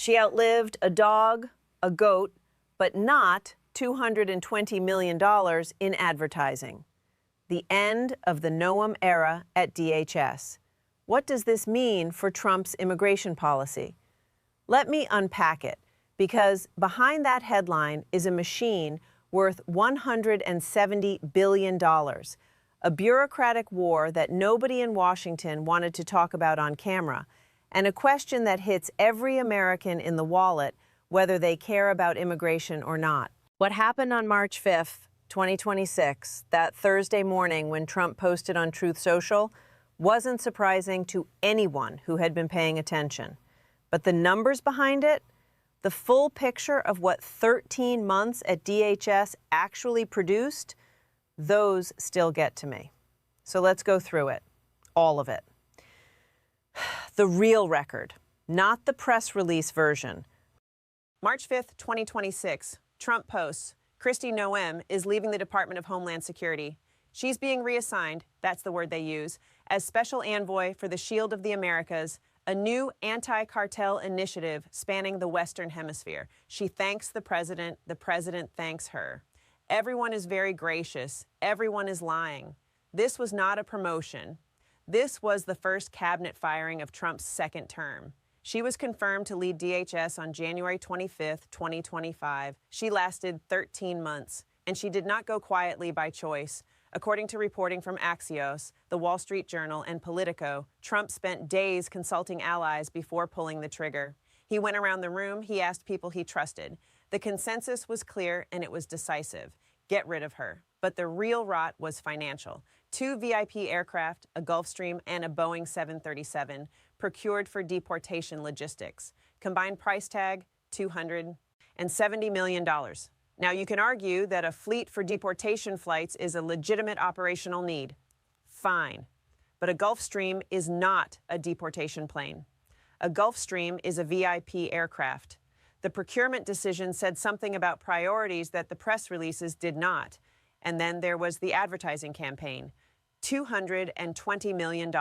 She outlived a dog, a goat, but not $220 million in advertising. The end of the Noem era at DHS. What does this mean for Trump's immigration policy? Let me unpack it, because behind that headline is a machine worth $170 billion, a bureaucratic war that nobody in Washington wanted to talk about on camera, and a question that hits every American in the wallet, whether they care about immigration or not. What happened on March 5th, 2026, that Thursday morning when Trump posted on Truth Social, wasn't surprising to anyone who had been paying attention. But the numbers behind it, the full picture of what 13 months at DHS actually produced, those still get to me. So let's go through it, all of it. The real record, not the press release version. March 5th, 2026, Trump posts, Kristi Noem is leaving the Department of Homeland Security. She's being reassigned, that's the word they use, as special envoy for the Shield of the Americas, a new anti-cartel initiative spanning the Western Hemisphere. She thanks the president thanks her. Everyone is very gracious. Everyone is lying. This was not a promotion. This was the first cabinet firing of Trump's second term. She was confirmed to lead DHS on January 25th, 2025. She lasted 13 months, and she did not go quietly by choice. According to reporting from Axios, The Wall Street Journal, and Politico, Trump spent days consulting allies before pulling the trigger. He went around the room, he asked people he trusted. The consensus was clear and it was decisive. Get rid of her. But the real rot was financial. 2 VIP aircraft, a Gulfstream, and a Boeing 737 procured for deportation logistics. Combined price tag, $270 million. Now, you can argue that a fleet for deportation flights is a legitimate operational need. Fine. But a Gulfstream is not a deportation plane. A Gulfstream is a VIP aircraft. The procurement decision said something about priorities that the press releases did not. And then there was the advertising campaign, $220 million.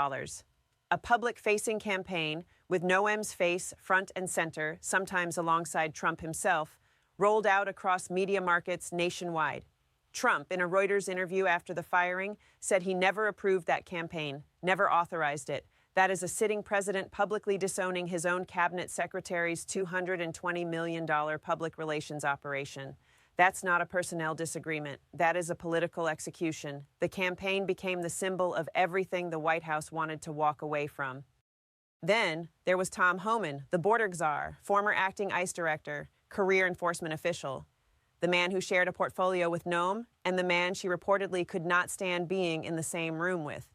A public-facing campaign with Noem's face front and center, sometimes alongside Trump himself, rolled out across media markets nationwide. Trump, in a Reuters interview after the firing, said he never approved that campaign, never authorized it. That is a sitting president publicly disowning his own cabinet secretary's $220 million public relations operation. That's not a personnel disagreement. That is a political execution. The campaign became the symbol of everything the White House wanted to walk away from. Then there was Tom Homan, the Border Czar, former acting ICE director, career enforcement official, the man who shared a portfolio with Noem, and the man she reportedly could not stand being in the same room with.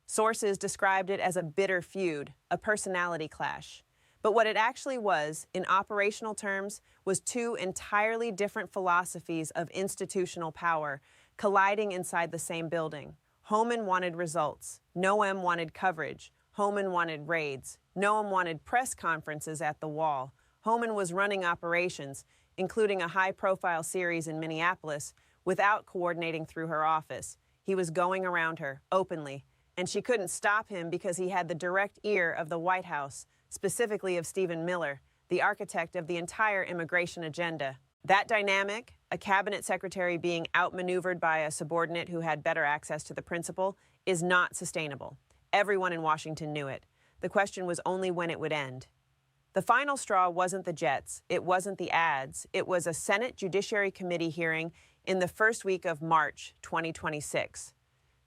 Sources described it as a bitter feud, a personality clash. But what it actually was, in operational terms, was 2 entirely different philosophies of institutional power colliding inside the same building. Homan wanted results. Noem wanted coverage. Homan wanted raids. Noem wanted press conferences at the wall. Homan was running operations, including a high-profile series in Minneapolis, without coordinating through her office. He was going around her, openly, and she couldn't stop him because he had the direct ear of the White House, specifically of Stephen Miller, the architect of the entire immigration agenda. That dynamic, a cabinet secretary being outmaneuvered by a subordinate who had better access to the principal, is not sustainable. Everyone in Washington knew it. The question was only when it would end. The final straw wasn't the jets, it wasn't the ads, it was a Senate Judiciary Committee hearing in the first week of March 2026.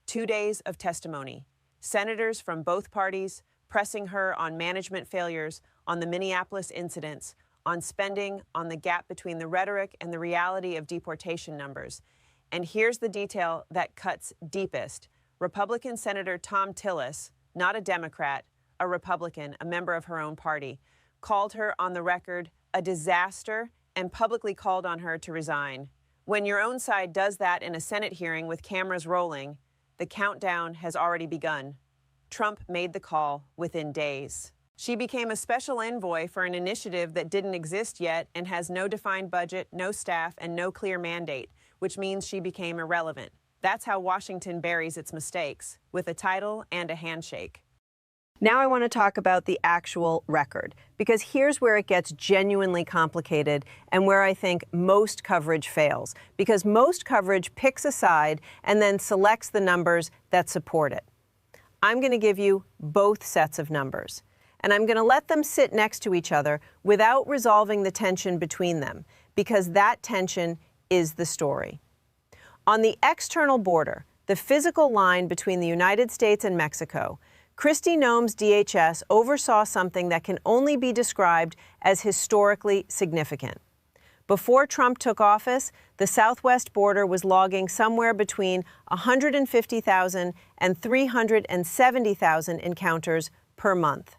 2 days of testimony. Senators from both parties pressing her on management failures, on the Minneapolis incidents, on spending, on the gap between the rhetoric and the reality of deportation numbers. And here's the detail that cuts deepest. Republican Senator Tom Tillis, not a Democrat, a Republican, a member of her own party, called her on the record a disaster and publicly called on her to resign. When your own side does that in a Senate hearing with cameras rolling, the countdown has already begun. Trump made the call within days. She became a special envoy for an initiative that didn't exist yet and has no defined budget, no staff, and no clear mandate, which means she became irrelevant. That's how Washington buries its mistakes, with a title and a handshake. Now I want to talk about the actual record, because here's where it gets genuinely complicated and where I think most coverage fails, because most coverage picks a side and then selects the numbers that support it. I'm going to give you both sets of numbers, and I'm going to let them sit next to each other without resolving the tension between them, because that tension is the story. On the external border, the physical line between the United States and Mexico, Kristi Noem's DHS oversaw something that can only be described as historically significant. Before Trump took office, the southwest border was logging somewhere between 150,000 and 370,000 encounters per month.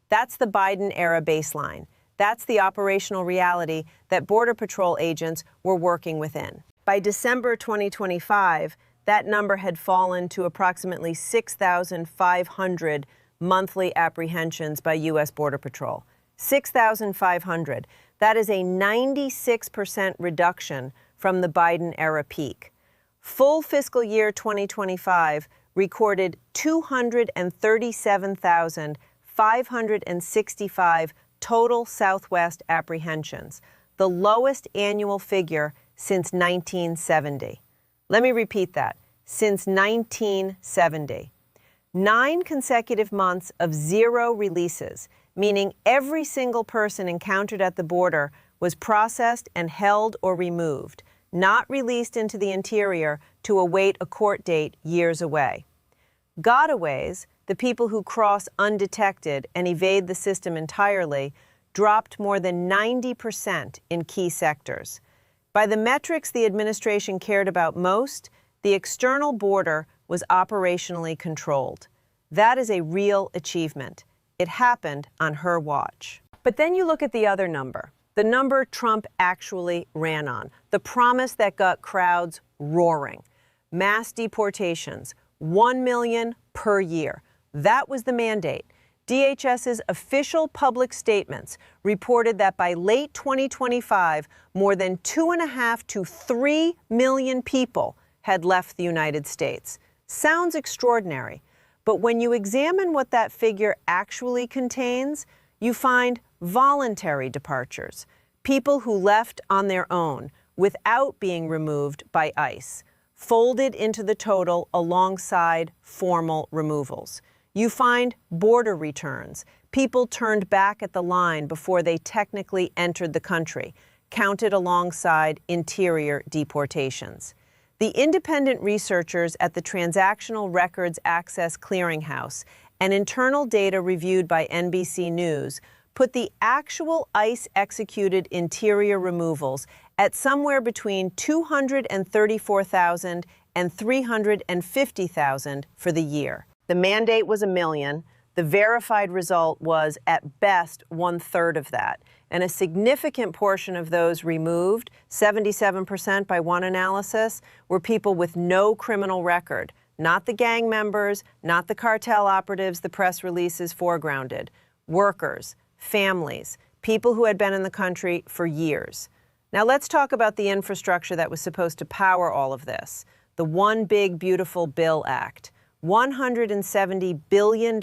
That's the Biden-era baseline. That's the operational reality that Border Patrol agents were working within. By December 2025, that number had fallen to approximately 6,500 monthly apprehensions by U.S. Border Patrol. 6,500. That is a 96% reduction from the Biden-era peak. Full fiscal year 2025 recorded 237,565 total Southwest apprehensions, the lowest annual figure since 1970. Let me repeat that. Since 1970. 9 consecutive months of zero releases, meaning every single person encountered at the border was processed and held or removed, not released into the interior to await a court date years away. Gotaways, the people who cross undetected and evade the system entirely, dropped more than 90% in key sectors. By the metrics the administration cared about most, the external border was operationally controlled. That is a real achievement. It happened on her watch. But then you look at the other number, the number Trump actually ran on, the promise that got crowds roaring. Mass deportations, 1 million per year. That was the mandate. DHS's official public statements reported that by late 2025, more than 2.5 to 3 million people had left the United States. Sounds extraordinary, but when you examine what that figure actually contains, you find voluntary departures, people who left on their own without being removed by ICE, folded into the total alongside formal removals. You find border returns, people turned back at the line before they technically entered the country, counted alongside interior deportations. The independent researchers at the Transactional Records Access Clearinghouse and internal data reviewed by NBC News put the actual ICE-executed interior removals at somewhere between 234,000 and 350,000 for the year. The mandate was 1 million. The verified result was, at best, 1/3 of that. And a significant portion of those removed, 77% by one analysis, were people with no criminal record. Not the gang members, not the cartel operatives the press releases foregrounded. Workers, families, people who had been in the country for years. Now let's talk about the infrastructure that was supposed to power all of this. The One Big Beautiful Bill Act. $170 billion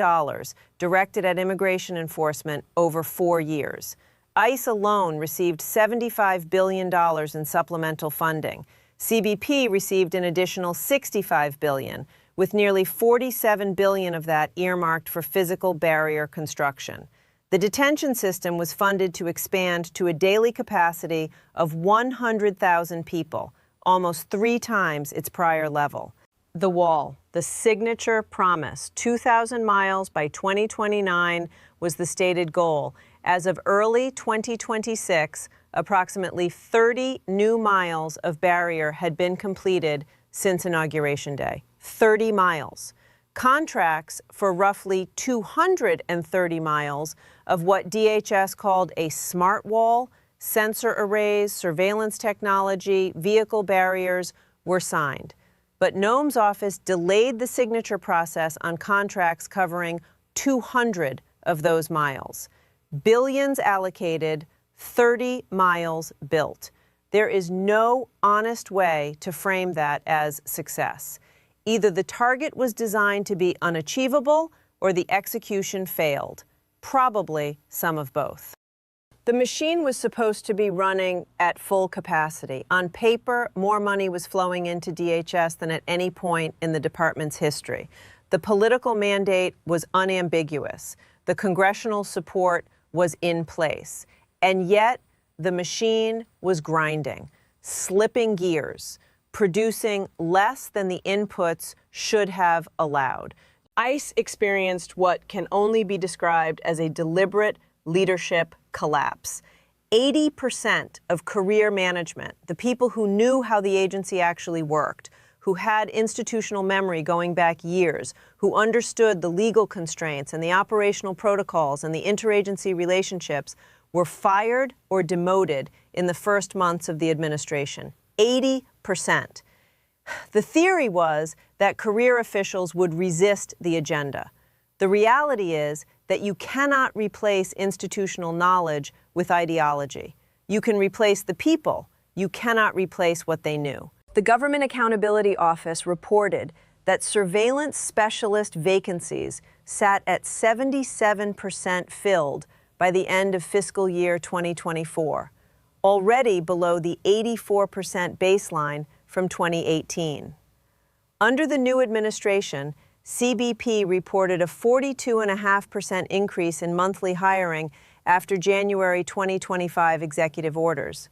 directed at immigration enforcement over 4 years. ICE alone received $75 billion in supplemental funding. CBP received an additional $65 billion, with nearly $47 billion of that earmarked for physical barrier construction. The detention system was funded to expand to a daily capacity of 100,000 people, almost 3 times its prior level. The wall, the signature promise, 2,000 miles by 2029 was the stated goal. As of early 2026, approximately 30 new miles of barrier had been completed since Inauguration Day. 30 miles. Contracts for roughly 230 miles of what DHS called a smart wall, sensor arrays, surveillance technology, vehicle barriers were signed. But Noem's office delayed the signature process on contracts covering 200 of those miles. Billions allocated, 30 miles built. There is no honest way to frame that as success. Either the target was designed to be unachievable, or the execution failed. Probably some of both. The machine was supposed to be running at full capacity. On paper, more money was flowing into DHS than at any point in the department's history. The political mandate was unambiguous. The congressional support was in place. And yet, the machine was grinding, slipping gears, producing less than the inputs should have allowed. ICE experienced what can only be described as a deliberate leadership collapse. 80% of career management, the people who knew how the agency actually worked, who had institutional memory going back years, who understood the legal constraints and the operational protocols and the interagency relationships, were fired or demoted in the first months of the administration. 80%. The theory was that career officials would resist the agenda. The reality is that you cannot replace institutional knowledge with ideology. You can replace the people. You cannot replace what they knew. The Government Accountability Office reported that surveillance specialist vacancies sat at 77% filled by the end of fiscal year 2024, already below the 84% baseline from 2018. Under the new administration, CBP reported a 42.5% increase in monthly hiring after January 2025 executive orders.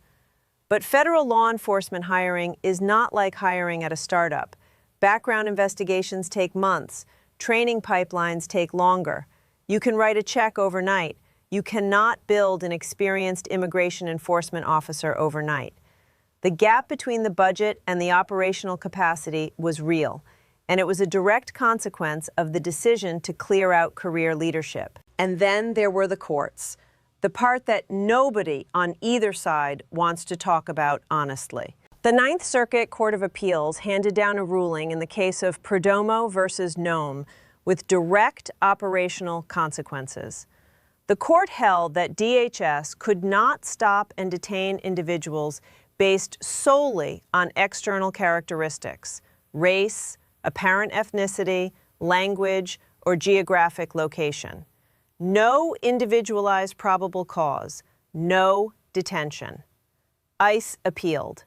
But federal law enforcement hiring is not like hiring at a startup. Background investigations take months. Training pipelines take longer. You can write a check overnight. You cannot build an experienced immigration enforcement officer overnight. The gap between the budget and the operational capacity was real, and it was a direct consequence of the decision to clear out career leadership. And then there were the courts, the part that nobody on either side wants to talk about honestly. The Ninth Circuit Court of Appeals handed down a ruling in the case of Perdomo versus Noem with direct operational consequences. The court held that DHS could not stop and detain individuals based solely on external characteristics, race, apparent ethnicity, language, or geographic location. No individualized probable cause, no detention. ICE appealed.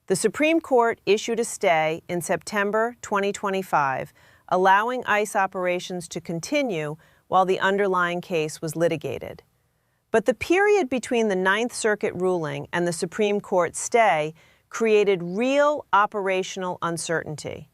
The Supreme Court issued a stay in September 2025, allowing ICE operations to continue while the underlying case was litigated. But the period between the Ninth Circuit ruling and the Supreme Court stay created real operational uncertainty.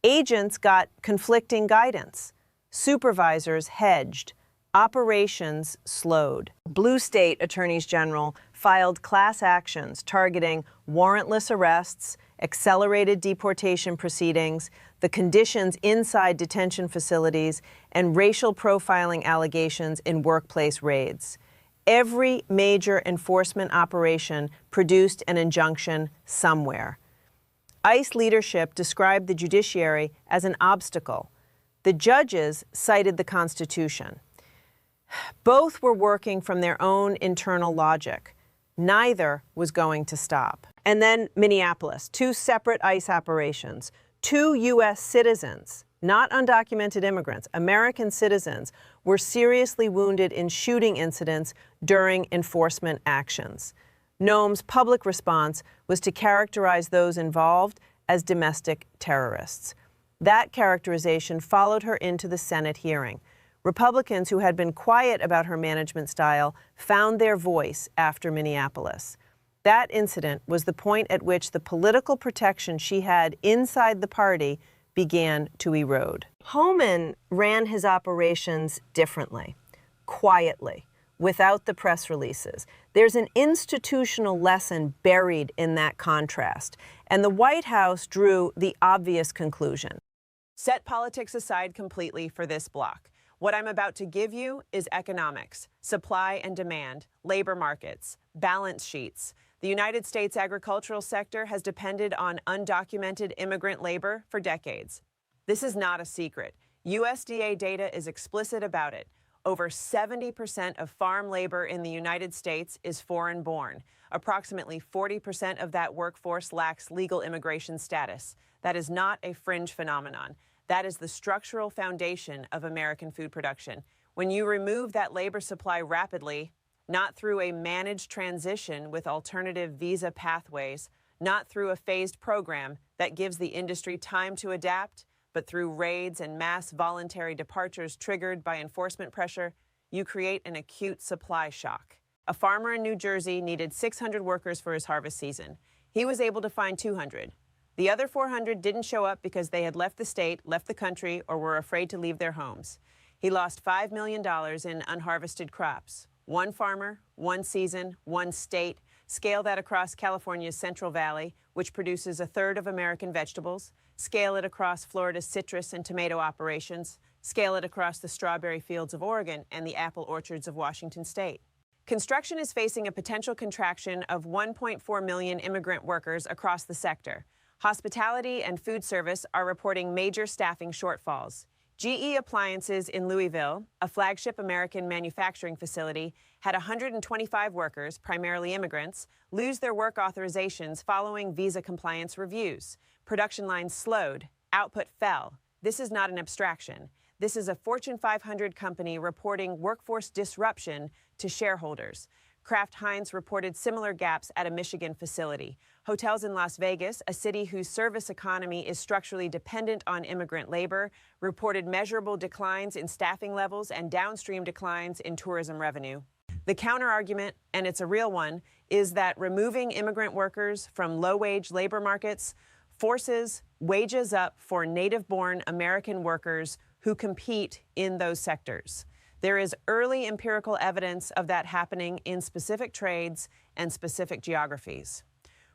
Agents got conflicting guidance. Supervisors hedged. Operations slowed. Blue state attorneys general filed class actions targeting warrantless arrests, accelerated deportation proceedings, the conditions inside detention facilities, and racial profiling allegations in workplace raids. Every major enforcement operation produced an injunction somewhere. ICE leadership described the judiciary as an obstacle. The judges cited the Constitution. Both were working from their own internal logic. Neither was going to stop. And then Minneapolis, two separate ICE operations, two U.S. citizens, not undocumented immigrants, American citizens, were seriously wounded in shooting incidents during enforcement actions. Noem's public response was to characterize those involved as domestic terrorists. That characterization followed her into the Senate hearing. Republicans who had been quiet about her management style found their voice after Minneapolis. That incident was the point at which the political protection she had inside the party began to erode. Homan ran his operations differently, quietly, without the press releases. There's an institutional lesson buried in that contrast, and the White House drew the obvious conclusion. Set politics aside completely for this block. What I'm about to give you is economics, supply and demand, labor markets, balance sheets. The United States agricultural sector has depended on undocumented immigrant labor for decades. This is not a secret. USDA data is explicit about it. Over 70% of farm labor in the United States is foreign-born. Approximately 40% of that workforce lacks legal immigration status. That is not a fringe phenomenon. That is the structural foundation of American food production. When you remove that labor supply rapidly, not through a managed transition with alternative visa pathways, not through a phased program that gives the industry time to adapt, but through raids and mass voluntary departures triggered by enforcement pressure, you create an acute supply shock. A farmer in New Jersey needed 600 workers for his harvest season. He was able to find 200. The other 400 didn't show up because they had left the state, left the country, or were afraid to leave their homes. He lost $5 million in unharvested crops. One farmer, one season, one state. Scale that across California's Central Valley, which produces a third of American vegetables. Scale it across Florida's citrus and tomato operations. Scale it across the strawberry fields of Oregon and the apple orchards of Washington state. Construction is facing a potential contraction of 1.4 million immigrant workers across the sector. Hospitality and food service are reporting major staffing shortfalls. GE Appliances in Louisville, a flagship American manufacturing facility, had 125 workers, primarily immigrants, lose their work authorizations following visa compliance reviews. Production lines slowed. Output fell. This is not an abstraction. This is a Fortune 500 company reporting workforce disruption to shareholders. Kraft Heinz reported similar gaps at a Michigan facility. Hotels in Las Vegas, a city whose service economy is structurally dependent on immigrant labor, reported measurable declines in staffing levels and downstream declines in tourism revenue. The counterargument, and it's a real one, is that removing immigrant workers from low-wage labor markets forces wages up for native-born American workers who compete in those sectors. There is early empirical evidence of that happening in specific trades and specific geographies.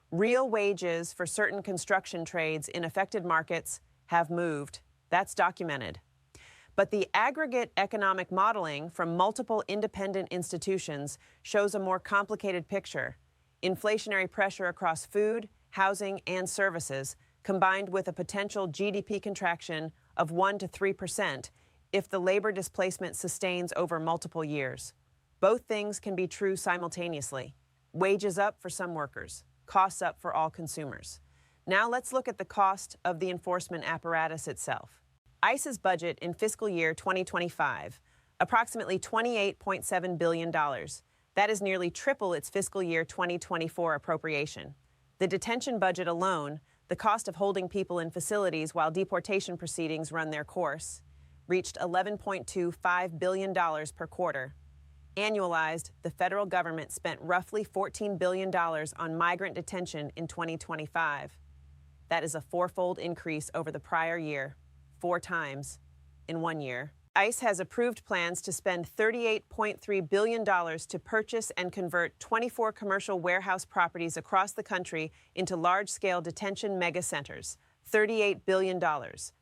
Real wages for certain construction trades in affected markets have moved. That's documented. But the aggregate economic modeling from multiple independent institutions shows a more complicated picture. Inflationary pressure across food, housing, and services, combined with a potential GDP contraction of 1 to 3%, if the labor displacement sustains over multiple years. Both things can be true simultaneously. Wages up for some workers, costs up for all consumers. Now let's look at the cost of the enforcement apparatus itself. ICE's budget in fiscal year 2025, approximately $28.7 billion. That is nearly triple its fiscal year 2024 appropriation. The detention budget alone, the cost of holding people in facilities while deportation proceedings run their course, reached $11.25 billion per quarter. Annualized, the federal government spent roughly $14 billion on migrant detention in 2025. That is a fourfold increase over the prior year, 4 times in 1 year. ICE has approved plans to spend $38.3 billion to purchase and convert 24 commercial warehouse properties across the country into large-scale detention mega centers. $38 billion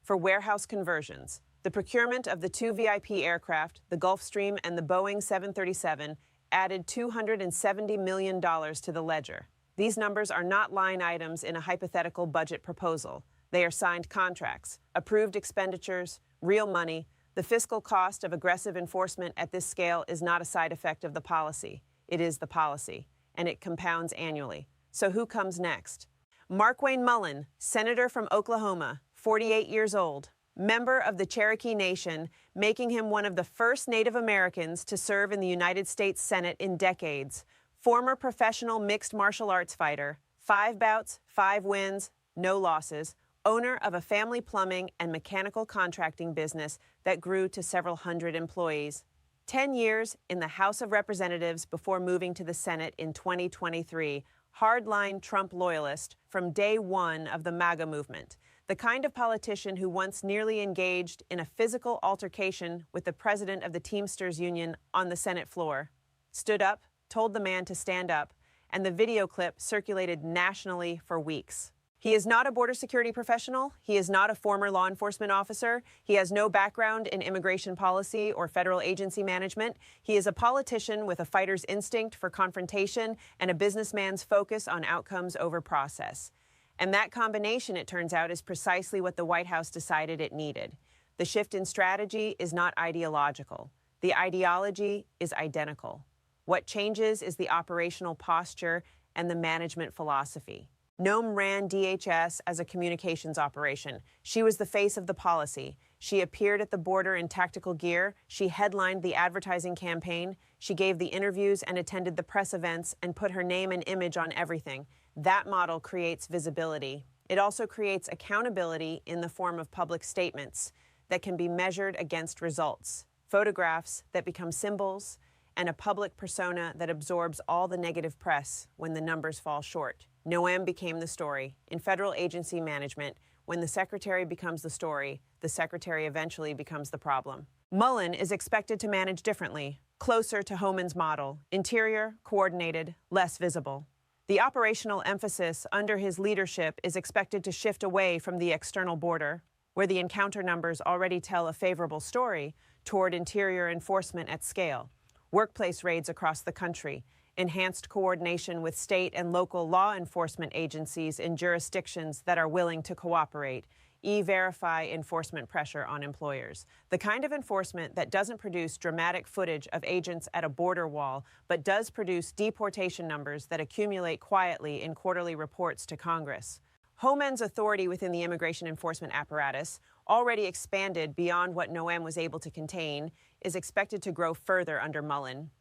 for warehouse conversions. The procurement of the 2 VIP aircraft, the Gulfstream and the Boeing 737, added $270 million to the ledger. These numbers are not line items in a hypothetical budget proposal. They are signed contracts, approved expenditures, real money. The fiscal cost of aggressive enforcement at this scale is not a side effect of the policy. It is the policy, and it compounds annually. So who comes next? Markwayne Mullin, senator from Oklahoma, 48 years old, member of the Cherokee Nation, making him one of the first Native Americans to serve in the United States Senate in decades. Former professional mixed martial arts fighter, 5 bouts, 5 wins, no losses, owner of a family plumbing and mechanical contracting business that grew to several hundred employees. 10 years in the House of Representatives before moving to the Senate in 2023, hardline Trump loyalist from day one of the MAGA movement. The kind of politician who once nearly engaged in a physical altercation with the president of the Teamsters Union on the Senate floor, stood up, told the man to stand up, and the video clip circulated nationally for weeks. He is not a border security professional. He is not a former law enforcement officer. He has no background in immigration policy or federal agency management. He is a politician with a fighter's instinct for confrontation and a businessman's focus on outcomes over process. And that combination, it turns out, is precisely what the White House decided it needed. The shift in strategy is not ideological. The ideology is identical. What changes is the operational posture and the management philosophy. Noem ran DHS as a communications operation. She was the face of the policy. She appeared at the border in tactical gear. She headlined the advertising campaign. She gave the interviews and attended the press events and put her name and image on everything. That model creates visibility. It also creates accountability in the form of public statements that can be measured against results, photographs that become symbols, and a public persona that absorbs all the negative press when the numbers fall short. Noem became the story. In federal agency management, when the secretary becomes the story, the secretary eventually becomes the problem. Mullin is expected to manage differently, closer to Homan's model, interior, coordinated, less visible. The operational emphasis under his leadership is expected to shift away from the external border, where the encounter numbers already tell a favorable story, toward interior enforcement at scale, workplace raids across the country, enhanced coordination with state and local law enforcement agencies in jurisdictions that are willing to cooperate, e-verify enforcement pressure on employers. The kind of enforcement that doesn't produce dramatic footage of agents at a border wall, but does produce deportation numbers that accumulate quietly in quarterly reports to Congress. Homan's authority within the immigration enforcement apparatus, already expanded beyond what Noem was able to contain, is expected to grow further under Mullin.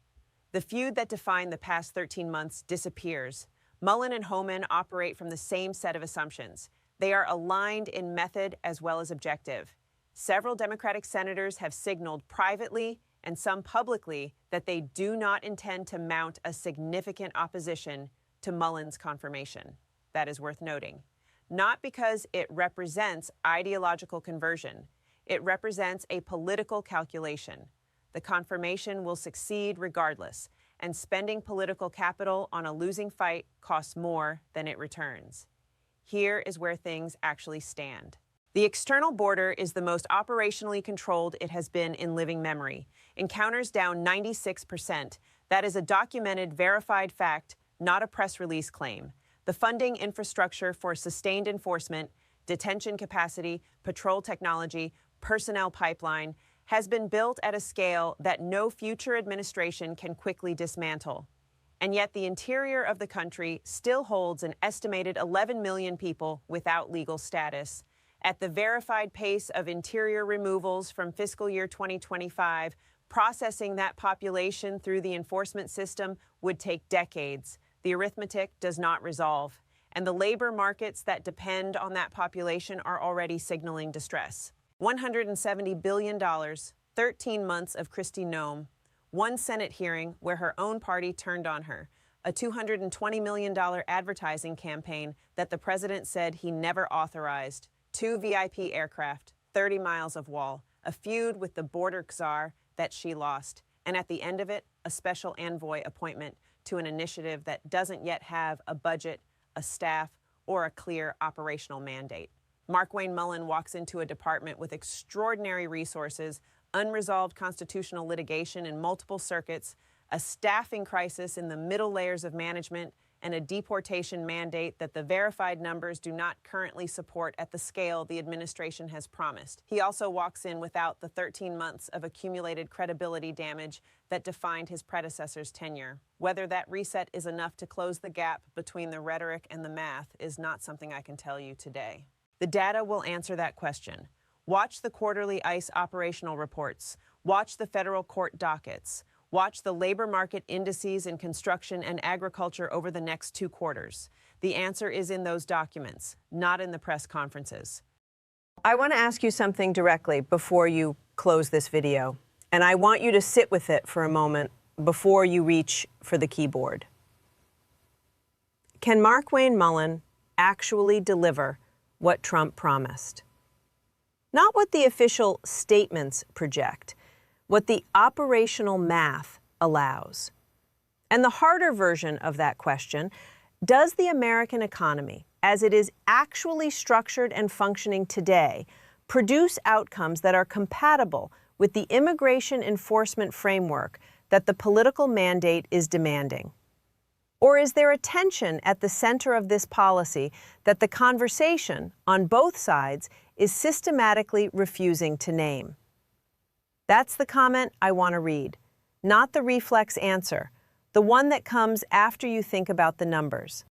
The feud that defined the past 13 months disappears. Mullin and Homan operate from the same set of assumptions. They are aligned in method as well as objective. Several Democratic senators have signaled privately and some publicly that they do not intend to mount a significant opposition to Mullin's confirmation. That is worth noting. Not because it represents ideological conversion. It represents a political calculation. The confirmation will succeed regardless, and spending political capital on a losing fight costs more than it returns. Here is where things actually stand. The external border is the most operationally controlled it has been in living memory. Encounters down 96%. That is a documented, verified fact, not a press release claim. The funding infrastructure for sustained enforcement, detention capacity, patrol technology, personnel pipeline has been built at a scale that no future administration can quickly dismantle. And yet the interior of the country still holds an estimated 11 million people without legal status. At the verified pace of interior removals from fiscal year 2025, processing that population through the enforcement system would take decades. The arithmetic does not resolve, and the labor markets that depend on that population are already signaling distress. $170 billion, 13 months of Kristi Noem, one Senate hearing where her own party turned on her, a $220 million advertising campaign that the president said he never authorized, 2 VIP aircraft, 30 miles of wall, a feud with the Border Czar that she lost, and at the end of it, a special envoy appointment to an initiative that doesn't yet have a budget, a staff, or a clear operational mandate. Markwayne Mullin walks into a department with extraordinary resources, unresolved constitutional litigation in multiple circuits, a staffing crisis in the middle layers of management, and a deportation mandate that the verified numbers do not currently support at the scale the administration has promised. He also walks in without the 13 months of accumulated credibility damage that defined his predecessor's tenure. Whether that reset is enough to close the gap between the rhetoric and the math is not something I can tell you today. The data will answer that question. Watch the quarterly ICE operational reports. Watch the federal court dockets. Watch the labor market indices in construction and agriculture over the next 2 quarters. The answer is in those documents, not in the press conferences. I want to ask you something directly before you close this video, and I want you to sit with it for a moment before you reach for the keyboard. Can Markwayne Mullin actually deliver what Trump promised? Not what the official statements project, what the operational math allows. And the harder version of that question, does the American economy, as it is actually structured and functioning today, produce outcomes that are compatible with the immigration enforcement framework that the political mandate is demanding? Or is there a tension at the center of this policy that the conversation on both sides is systematically refusing to name? That's the comment I want to read, not the reflex answer, the one that comes after you think about the numbers.